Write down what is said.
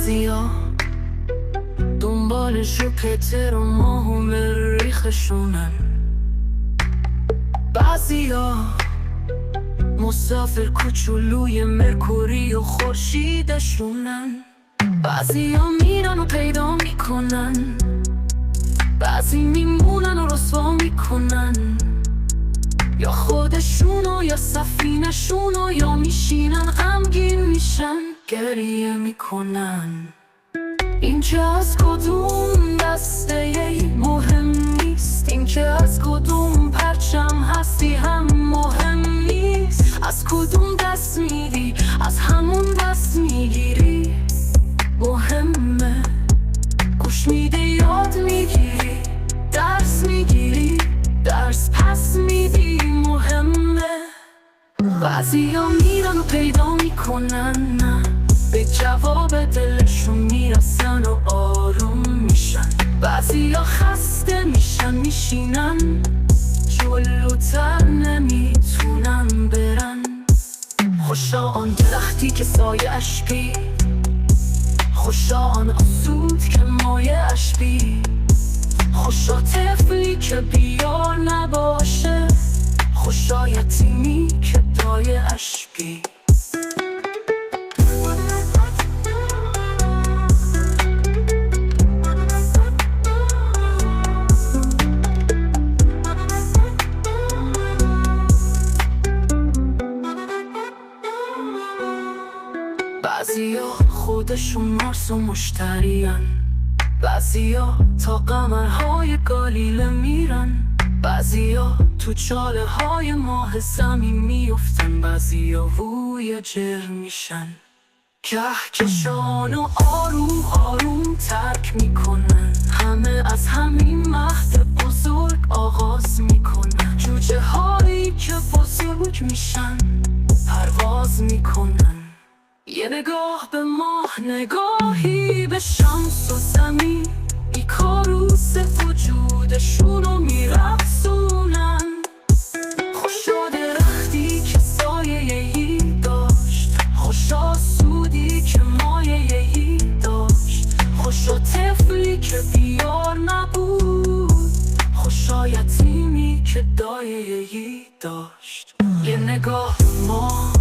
بعضیا دنبال جوپیتر و ماه و مریخشونن، بعضیا مسافر کوچولوی مرکوری و خورشیدشونن، بعضیا میرن و پیدا میکنن، بعضی میمونن و رسوا میکنن، یا خودشونو یا سفینه‌شونو، یا میشینن غمگین میشن گریه میکنن. اینکه از کدوم دسته ای مهم نیست، اینکه از کدوم پرچم هستی هم مهم نیست، از کدوم دست میدی از همون دست میگیری مهمه. گوش میده یاد میگیری، درس میگیری، درس پس میدی مهمه. بعضیا میرن و پیدا میکنن، نه به جواب دلشون میرسن و آروم میشن، بعضیا خسته میشن میشینن جلوتر نمیتونن برن. خوشا آن درختی که سایه اش بی، خوشا آن آسود که مایه اش بی، خوشا طفلی که بیار نباشه، خوشا یتیمی که دایه اش بی. بعضیا خودشون مارس و مشتریان، بعضیا تا قمرهای گالیله میرن، بعضیا تو چاله های ماه زمین میفتن، بعضیا روی جر میشن کهکشان و آروم آروم ترک میکنن. همه از همین مهد بزرگ آغاز میکنن، جوجه هایی که بزرگ میشن پرواز میکنن. یه نگاه به ماه، نگاهی به شمس و زمین، ایکاروس وجودشونو میرقصونن. خوشا درختی که سایه‌ای داشت، خوشا سودی که مایه‌ای داشت، خوشا طفلی که بیار نبود، خوشا یتیمی که دایه‌ای داشت. یه نگاه به ماه،